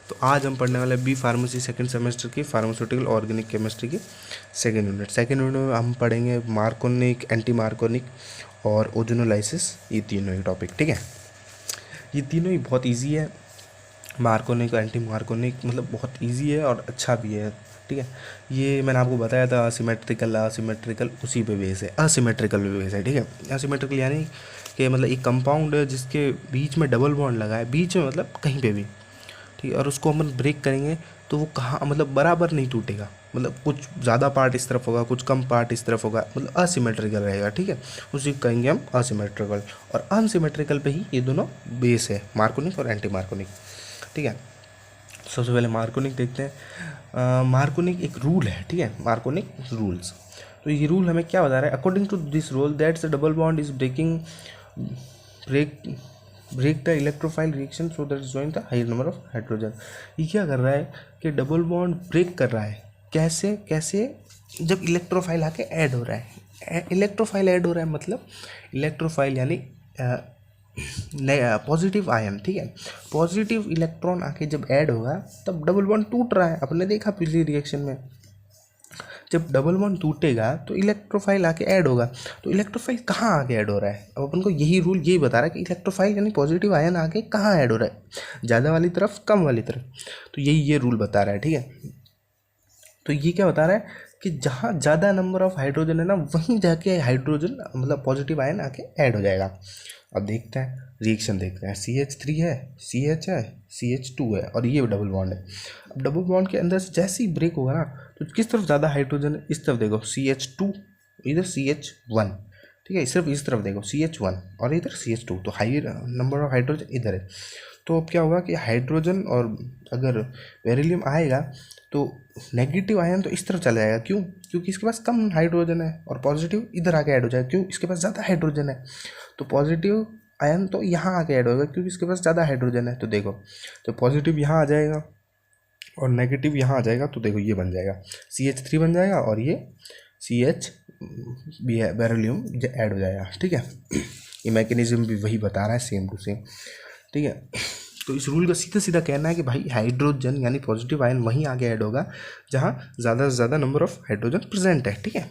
तो आज हम पढ़ने वाले बी फार्मेसी सेकंड सेमेस्टर की फार्मास्यूटिकल ऑर्गेनिक केमिस्ट्री की सेकंड यूनिट में हम पढ़ेंगे मार्कोनिक, एंटी मार्कोनिक और ओजोनोलाइसिस, ये तीनों ही टॉपिक। ठीक है, ये तीनों ही बहुत इजी है। मार्कोनिक, एंटी मार्कोनिक मतलब बहुत इजी है और अच्छा भी है। ठीक है, ये मैंने आपको बताया था असिमेट्रिकल उसी पे बेस है, असिमेट्रिकल पे बेस है। ठीक है, असिमेट्रिकल यानी कि मतलब एक कंपाउंड है जिसके बीच में डबल बॉन्ड लगा है, बीच में मतलब कहीं पे भी। ठीक है, और उसको हम ब्रेक करेंगे तो वो कहाँ मतलब बराबर नहीं टूटेगा, मतलब कुछ ज़्यादा पार्ट इस तरफ होगा, कुछ कम पार्ट इस तरफ होगा, मतलब असिमेट्रिकल रहेगा। ठीक है, उसी को कहेंगे हम असिमेट्रिकल, और अनसिमेट्रिकल पे ही ये दोनों बेस है, मार्कोनिक और एंटी मार्कोनिक। ठीक है, सबसे पहले मार्कोनिक देखते हैं। मार्कोनिक एक रूल है। ठीक है, मार्कोनिक रूल्स। तो ये रूल हमें क्या बता रहा है? According to this rule that's the double bond is break the electrophile reaction so that join the higher number of hydrogen. ये क्या कर रहा है कि डबल बॉन्ड ब्रेक कर रहा है। कैसे कैसे? जब इलेक्ट्रोफाइल आके ऐड हो रहा है। इलेक्ट्रोफाइल ऐड हो रहा है मतलब इलेक्ट्रोफाइल यानी पॉजिटिव आयन। ठीक है, पॉजिटिव इलेक्ट्रॉन आके जब ऐड होगा तब डबल बॉन्ड टूट रहा है। अपने देखा पिछली रिएक्शन में, जब डबल बॉन्ड टूटेगा तो इलेक्ट्रोफाइल आके ऐड होगा। तो इलेक्ट्रोफाइल कहाँ आके ऐड हो रहा है? अब अपन को यही रूल यही बता रहा है कि इलेक्ट्रोफाइल यानी पॉजिटिव आयन आके कहाँ ऐड हो रहा है, ज़्यादा वाली तरफ, कम वाली तरफ। तो यही ये रूल बता रहा है। ठीक है, तो ये क्या बता रहा है कि जहाँ ज़्यादा नंबर ऑफ हाइड्रोजन है ना, वहीं जाके हाइड्रोजन मतलब पॉजिटिव आयन आके ऐड हो जाएगा। अब देखते हैं, रिएक्शन देखते हैं। CH3 है, CH है, CH2 है और ये डबल बॉन्ड है। अब डबल बॉन्ड के अंदर से जैसे ही ब्रेक होगा ना, तो किस तरफ ज़्यादा हाइड्रोजन है? इस तरफ देखो CH2, इधर CH1। ठीक है, सिर्फ इस तरफ देखो CH1 और इधर CH2, तो हाई नंबर ऑफ हाइड्रोजन इधर है। तो अब क्या होगा कि हाइड्रोजन और अगर बेरिलियम आएगा तो नेगेटिव आयन तो इस तरफ चला जाएगा। क्यों? क्योंकि इसके पास कम हाइड्रोजन है, और पॉजिटिव इधर आके ऐड हो जाएगा। क्यों? इसके पास ज़्यादा हाइड्रोजन है। तो पॉजिटिव आयन तो यहाँ आके ऐड होगा क्योंकि इसके पास ज़्यादा हाइड्रोजन है। तो देखो, तो पॉजिटिव यहाँ आ जाएगा और नेगेटिव यहाँ आ जाएगा। तो देखो, ये बन जाएगा CH3 बन जाएगा और ये CH बेरिलियम ऐड हो जाएगा। ठीक है, ये मैकेनिज्म भी वही बता रहा है, सेम टू सेम। ठीक है, तो इस रूल का सीधा सीधा कहना है कि भाई हाइड्रोजन यानी पॉजिटिव आयन वहीं आगे ऐड होगा जहाँ ज़्यादा से ज़्यादा नंबर ऑफ हाइड्रोजन प्रेजेंट है। ठीक है,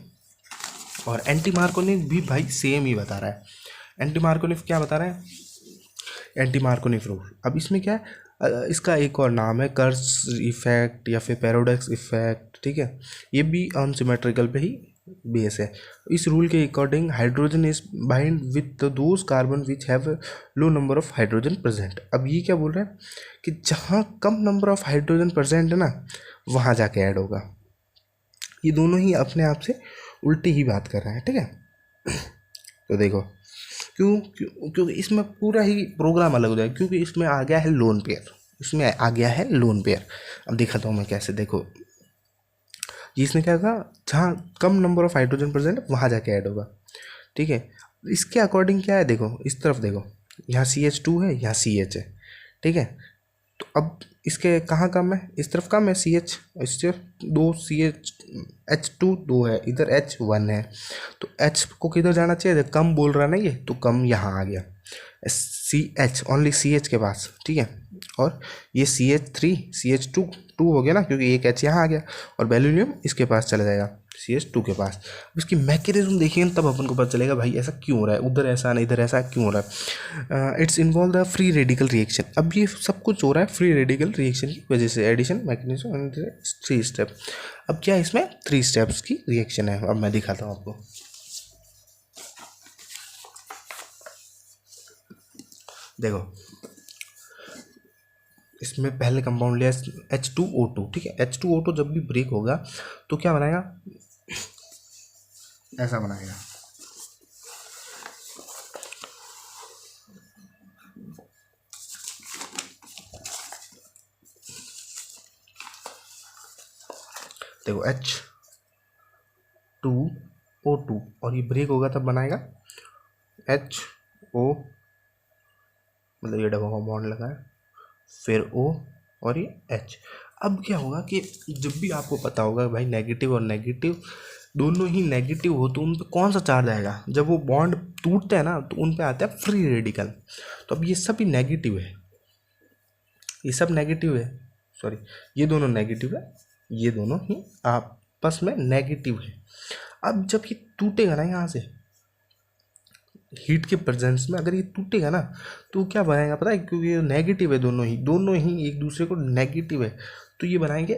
और एंटी मार्कोनिक भी भाई सेम ही बता रहा है। एंटी मार्कोनिक क्या बता रहा है? Anti Markovnikov rule. अब इसमें क्या है, इसका एक और नाम है कर्स इफेक्ट या फिर पैराडॉक्स इफेक्ट। ठीक है, ये भी अनसिमेट्रिकल पे ही बेस है। इस रूल के according hydrogen is bind with those carbon which have low number of hydrogen present. अब ये क्या बोल रहा है कि जहाँ कम नंबर ऑफ हाइड्रोजन प्रेजेंट है ना, वहाँ जाके ऐड होगा। ये दोनों ही अपने आप से उल्टी ही बात कर रहे हैं। ठीक है, तो देखो क्योंकि इसमें पूरा ही प्रोग्राम अलग हो जाएगा, क्योंकि इसमें आ गया है लोन पेयर। इसमें आ गया है लोन पेयर। अब दिखाता हूँ मैं कैसे। देखो, इसने क्या कहा, जहाँ कम नंबर ऑफ हाइड्रोजन प्रेजेंट वहाँ जाके ऐड होगा। ठीक है, इसके अकॉर्डिंग क्या है, देखो इस तरफ देखो, यहाँ CH2 है, यहाँ CH है। ठीक है, तो अब इसके कहाँ कम है? इस तरफ कम है CH, इस तरफ 2 CH, H2 2 है, इधर H1 है। तो H को किधर जाना चाहिए? कम बोल रहा ना ये, तो कम यहाँ आ गया CH, ओनली CH के पास। ठीक है, और ये CH3 CH2 2 हो गया ना, क्योंकि एक H यहाँ आ गया, और बेरिलियम इसके पास चला जाएगा CH2 के पास। अब इसकी मैकेनिज्म देखिए तब अपन को पता चलेगा भाई ऐसा क्यों हो रहा है, उधर ऐसा नहीं इधर ऐसा क्यों हो रहा है। It's involve the free radical reaction. अब ये सब कुछ हो रहा है फ्री रेडिकल रिएक्शन की वजह से, एडिशन मैकेनिज्म एंड 3 स्टेप। अब क्या इसमें 3 स्टेप्स की रिएक्शन है, अब मैं दिखाता हूँ आपको। देखो, इसमें पहले कंपाउंड लिया H2O2। ठीक है, H2O2 जब भी ब्रेक होगा तो क्या बनाएगा? ऐसा बनाएगा। देखो H2O2 और ये ब्रेक होगा तब बनाएगा HO, मतलब ये डबल बॉन्ड लगा है, फिर O और ये H। अब क्या होगा कि जब भी आपको पता होगा भाई नेगेटिव और नेगेटिव दोनों ही नेगेटिव हो तो उन पर कौन सा चार्ज आएगा? जब वो बॉन्ड टूटते हैं ना तो उन पे आता है फ्री रेडिकल। तो अब ये सब ही नेगेटिव है, ये सब नेगेटिव है। सॉरी, ये दोनों नेगेटिव है, ये दोनों ही आपस में नेगेटिव है। अब जब ये टूटेगा ना यहाँ से हीट के प्रेजेंस में, अगर ये टूटेगा ना तो क्या बनाएगा पता है, क्योंकि ये नेगेटिव है, दोनों ही एक दूसरे को नेगेटिव है, तो ये बनाएंगे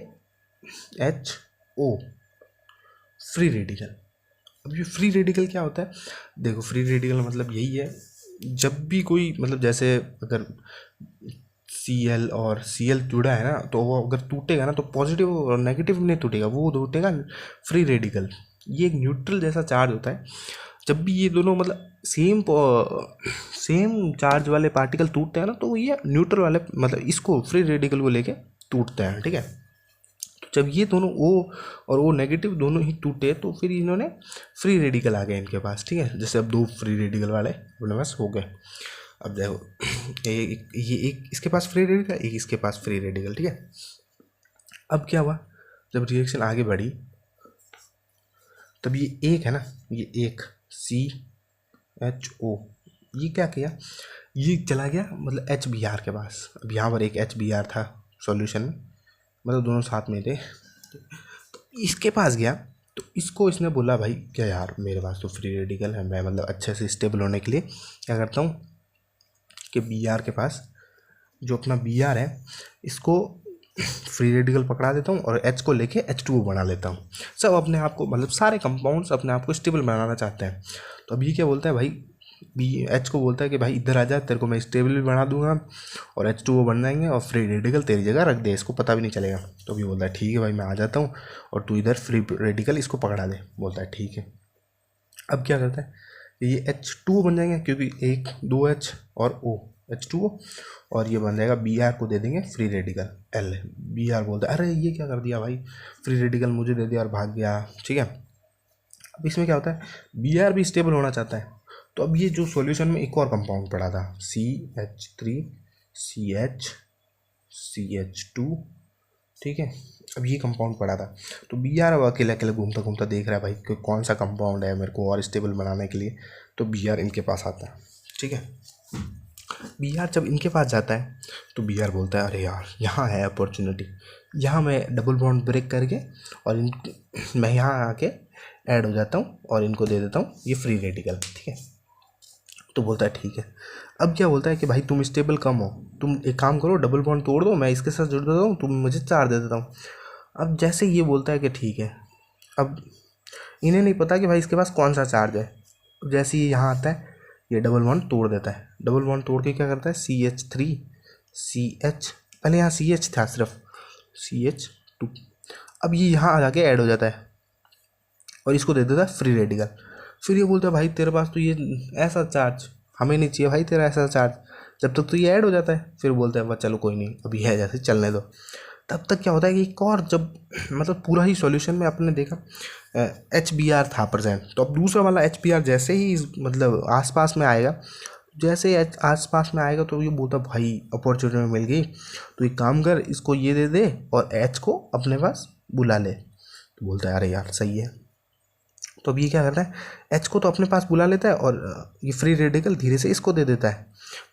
HO फ्री रेडिकल। अब ये फ्री रेडिकल क्या होता है, देखो फ्री रेडिकल मतलब यही है, जब भी कोई मतलब जैसे अगर Cl और Cl जुड़ा है ना, तो वो अगर टूटेगा ना तो पॉजिटिव और नेगेटिव नहीं टूटेगा, वो टूटेगा फ्री रेडिकल। ये एक न्यूट्रल जैसा चार्ज होता है, जब भी ये दोनों मतलब सेम चार्ज वाले पार्टिकल टूटते हैं ना, तो ये न्यूट्रल वाले मतलब इसको फ्री रेडिकल को लेके टूटते हैं, ठीक है। तो जब ये दोनों O और O नेगेटिव दोनों ही टूटे तो फिर इन्होंने फ्री रेडिकल आ गए इनके पास, ठीक है। जैसे अब 2 फ्री रेडिकल वाले अपने पास हो गए। अब देखो ये एक इसके पास फ्री रेडिकल, एक इसके पास फ्री रेडिकल, ठीक है। अब क्या हुआ, जब रिएक्शन आगे बढ़ी तब ये एक है ना, ये एक CHO ये क्या किया, ये चला गया मतलब HBr के पास। अब यहाँ पर एक HBr था सॉल्यूशन में, मतलब दोनों साथ में थे, तो इसके पास गया, तो इसको इसने बोला भाई क्या यार मेरे पास तो फ्री रेडिकल है, मैं मतलब अच्छे से स्टेबल होने के लिए क्या करता हूँ कि Br के पास जो अपना Br है इसको फ्री रेडिकल पकड़ा देता हूँ और H को लेके H2O बना लेता हूँ। सब अपने आप को मतलब सारे कंपाउंड्स अपने आप को स्टेबल बनाना चाहते हैं। तो अब ये क्या बोलता है भाई, H को बोलता है कि भाई इधर आ जा, तेरे को मैं स्टेबल भी बना दूंगा और H2O बन जाएंगे और फ्री रेडिकल तेरी जगह रख दे, इसको पता भी नहीं चलेगा। तो अभी बोलता है ठीक है भाई मैं आ जाता हूँ और तू इधर फ्री रेडिकल इसको पकड़ा दे, बोलता है ठीक है। अब क्या करता है, ये H2O बन जाएंगे क्योंकि 1 2H और O H2O, और ये बन जाएगा Br को दे देंगे फ्री रेडिकल L। Br बोलता है अरे ये क्या कर दिया भाई, फ्री रेडिकल मुझे दे दिया और भाग गया, ठीक है। अब इसमें क्या होता है, Br भी स्टेबल होना चाहता है, तो अब ये जो सॉल्यूशन में एक और कंपाउंड पड़ा था CH3 CH CH2, ठीक है। अब ये कंपाउंड पड़ा था, तो Br अब अकेले अकेले घूमता घूमता देख रहा है भाई कि कौन सा कंपाउंड है मेरे को और स्टेबल बनाने के लिए, तो Br इनके पास आता है, ठीक है। Br जब इनके पास जाता है तो Br बोलता है अरे यार यहाँ है अपॉर्चुनिटी, यहाँ मैं डबल बॉन्ड ब्रेक करके और मैं यहाँ आके ऐड हो जाता हूँ और इनको दे देता हूँ ये फ्री रेडिकल, ठीक है। तो बोलता है ठीक है। अब क्या बोलता है कि भाई तुम स्टेबल कम हो, तुम एक काम करो डबल बॉन्ड तोड़ दो, मैं इसके साथ जुड़ देता हूँ, तुम मुझे 4 दे देता हूँ। अब जैसे ये बोलता है कि ठीक है, अब इन्हें नहीं पता कि भाई इसके पास कौन सा चार्ज है। जैसे ही यहाँ आता है ये डबल बॉन्ड तोड़ देता है, डबल बॉन्ड तोड़ के क्या करता है CH3 CH, पहले यहाँ CH था सिर्फ CH2, अब ये यहाँ आ जाके ऐड हो जाता है और इसको दे देता है फ्री रेडिकल। फिर ये बोलता है भाई तेरे पास तो ये ऐसा चार्ज हमें नहीं चाहिए भाई, तेरा ऐसा चार्ज, जब तक तो ये ऐड हो जाता है। फिर बोलता है बस चलो कोई नहीं अभी है जैसे चलने दो। तब तक क्या होता है कि एक और जब मतलब पूरा ही सॉल्यूशन में आपने देखा HBr था प्रेजेंट, तो अब दूसरा वाला HBr जैसे ही मतलब आसपास में आएगा, जैसे आसपास में आएगा तो ये बोलता भाई अपॉर्चुनिटी मिल गई, तो एक काम कर इसको ये दे दे और H को अपने पास बुला ले। तो बोलता है अरे यार सही है। तो अब ये क्या करता है, H को तो अपने पास बुला लेता है और ये फ्री रेडिकल धीरे से इसको दे देता है,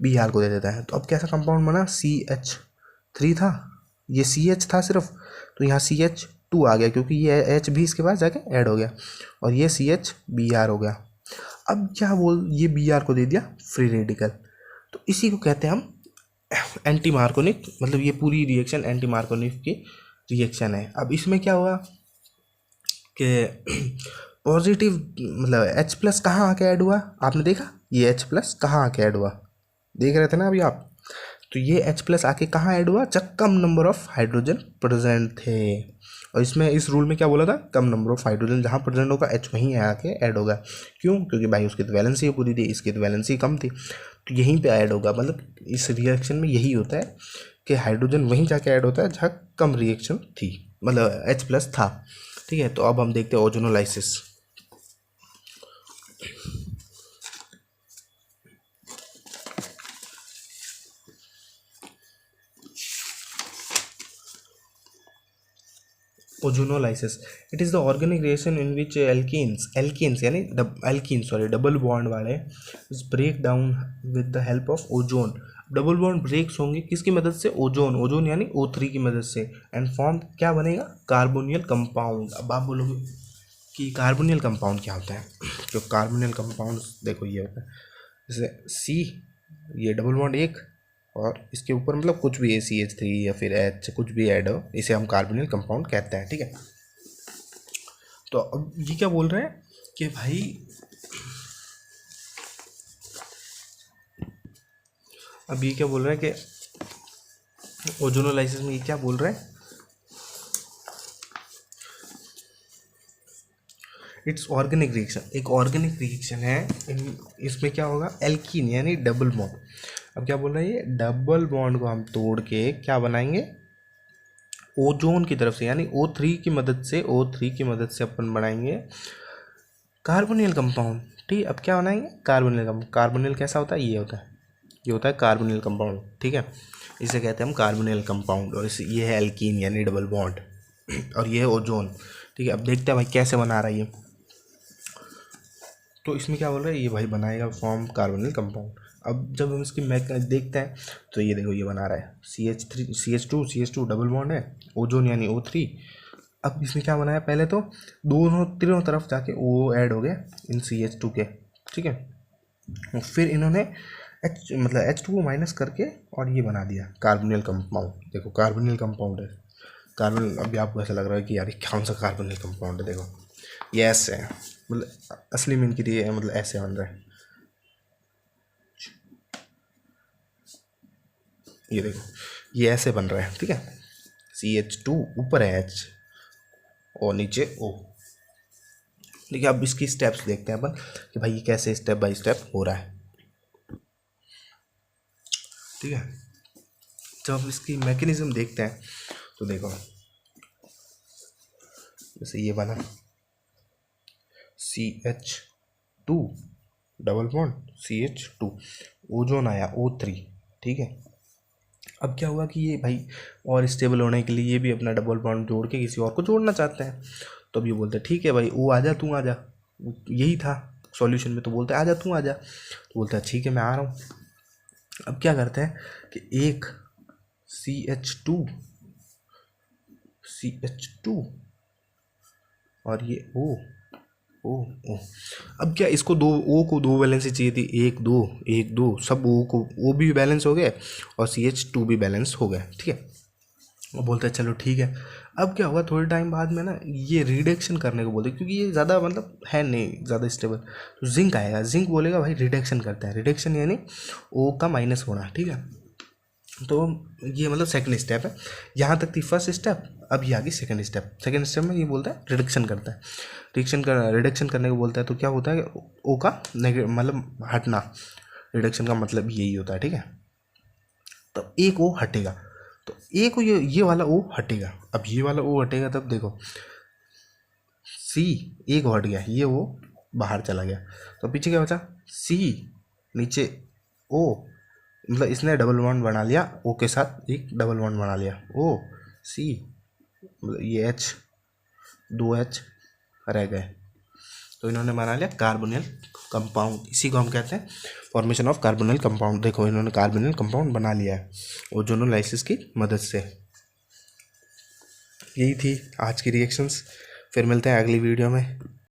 Br को दे देता है। तो अब कैसा कंपाउंड बना, CH3 था, ये CH था सिर्फ, तो यहाँ CH2 आ गया क्योंकि ये H भी इसके पास जाके ऐड हो गया और ये CHBr हो गया। अब क्या बोल ये Br को दे दिया फ्री रेडिकल, तो इसी को कहते हैं हम एंटी मार्कोनिक, मतलब ये पूरी रिएक्शन एंटी मार्कोनिक की रिएक्शन है। अब इसमें क्या हुआ कि पॉजिटिव मतलब H+ कहाँ आके ऐड हुआ, आपने देखा ये H+ कहाँ आके ऐड हुआ, देख रहे थे ना अभी आप। तो ये H+ आके कहाँ ऐड हुआ, जब कम नंबर ऑफ हाइड्रोजन प्रेजेंट थे, और इसमें इस रूल में क्या बोला था, कम नंबर ऑफ हाइड्रोजन जहाँ प्रेजेंट होगा H वहीं आके ऐड होगा। क्यों, क्योंकि भाई उसकी तो वैलेंसी पूरी थी, इसकी तो वैलेंसी कम थी, तो यहीं पे ऐड होगा। मतलब इस रिएक्शन में यही होता है कि हाइड्रोजन वहीं जाके ऐड होता है जहाँ कम रिएक्शन थी, मतलब H+ था, ठीक है। तो अब हम देखते हैं ozonolysis. Ozonolysis, it is the organic reaction in which alkenes यानी डबल बॉन्ड वाले break down with the help of ozone double bond breaks होंगे किसकी मदद से, ओजोन, ओजोन यानी O3 की मदद से, एंड फॉर्म क्या बनेगा, कार्बोनियल कंपाउंड। अब आप बोलोगे कि कार्बोनियल कंपाउंड क्या होता है, तो कार्बोनियल कंपाउंड देखो ये होता है, जैसे C, ये डबल बॉन्ड एक, और इसके ऊपर मतलब कुछ भी CH3 या फिर H कुछ भी ऐड हो, इसे हम कार्बोनियल कंपाउंड कहते हैं, ठीक है। तो अब ये क्या बोल रहे हैं कि भाई अब ये क्या बोल रहे हैं कि ओजोनोलाइसिस में ये क्या बोल रहे हैं, इट्स ऑर्गेनिक रिएक्शन, एक ऑर्गेनिक रिएक्शन है, इसमें क्या होगा, एल्कीन यानी डबल बॉन्ड। अब क्या बोल रहा है ये, डबल बॉन्ड को हम तोड़ के क्या बनाएंगे, ओजोन की तरफ से यानी O3 की मदद से, O3 की मदद से अपन बनाएंगे कार्बोनियल कंपाउंड, ठीक है। अब क्या बनाएंगे, कार्बोनियल कंपाउंड। कार्बोनियल कैसा होता है, ये होता है, ये होता है कार्बोनियल कंपाउंड, ठीक है, इसे कहते हैं हम कार्बोनियल कंपाउंड। और इसे ये है एल्कीन यानी डबल बॉन्ड, और ये है ओजोन, ठीक है। अब देखते हैं भाई कैसे बना रहा है ये, तो इसमें क्या बोल रहा है, ये भाई बनाएगा फॉर्म कार्बोनिल कंपाउंड। अब जब हम इसकी मैक देखते हैं तो ये देखो ये बना रहा है CH2 डबल बॉन्ड है, ओजोन यानी O3। अब इसमें क्या बनाया, पहले तो तीनों तरफ जाके O ऐड हो गया इन CH2 के, ठीक है। फिर इन्होंने H2 माइनस करके और ये बना दिया कार्बोनिल कंपाउंड। देखो कार्बोनिल कंपाउंड है, कार्बन। अभी आपको ऐसा लग रहा है कि यार कौन सा कार्बोनिल कंपाउंड है, देखो ये ऐसे है, मतलब असली में इनकी लिए मतलब ऐसे बन रहा है, ये देखो ये ऐसे बन रहा है, ठीक है। CH2 ऊपर है H और नीचे O। देखिए अब इसकी स्टेप्स देखते हैं अपन कि भाई ये कैसे स्टेप बाय स्टेप हो रहा है, ठीक है। जब हम इसकी मैकेनिज्म देखते हैं तो देखो जैसे ये बना CH2 double bond CH2, ozone आया O3, ठीक है। अब क्या हुआ कि ये भाई और स्टेबल होने के लिए ये भी अपना डबल बॉन्ड जोड़ के किसी और को जोड़ना चाहते हैं, तो अब ये बोलते हैं ठीक है भाई ओ आ जा, तू आ जा, यही था सॉल्यूशन में, तो बोलते हैं आ जा तू आ जा, तो बोलता है ठीक है मैं आ रहा हूँ। अब क्या करते हैं कि एक CH2 और ये O ओ ओ। अब क्या इसको दो ओ को दो वैलेंसी चाहिए थी, एक दो सब ओ को, ओ भी बैलेंस हो गए और CH2 भी बैलेंस हो गए, ठीक है। वो बोलते हैं चलो ठीक है। अब क्या हुआ थोड़े टाइम बाद में ना ये रिडक्शन करने को बोलते, क्योंकि ये ज़्यादा मतलब है नहीं ज़्यादा स्टेबल, तो जिंक आएगा, जिंक बोलेगा भाई रिडक्शन करता है, रिडक्शन यानी ओ का माइनस होना, ठीक है। तो ये मतलब सेकंड स्टेप है, यहाँ तक थी फर्स्ट स्टेप। अब ये आ गई सेकंड स्टेप। सेकंड स्टेप में ये बोलता है रिडक्शन करता है, रिडक्शन करने को बोलता है, तो क्या होता है ओ का नेगेटिव मतलब हटना, रिडक्शन का मतलब यही होता है, ठीक है। तो एक ओ हटेगा, तो एक ये वाला ओ हटेगा। अब ये वाला ओ हटेगा तब देखो C एक हट गया, ये ओ बाहर चला गया, तो पीछे क्या बचा C, नीचे O, मतलब इसने डबल बॉन्ड बना लिया O के साथ, एक डबल बॉन्ड बना लिया O C, मतलब ये H, दो H रह गए, तो इन्होंने बना लिया कार्बोनिल कंपाउंड। इसी को हम कहते हैं फॉर्मेशन ऑफ कार्बोनिल कंपाउंड। देखो इन्होंने कार्बोनिल कंपाउंड बना लिया है ओजोनोलाइसिस की मदद से। यही थी आज की रिएक्शंस, फिर मिलते हैं अगली वीडियो में।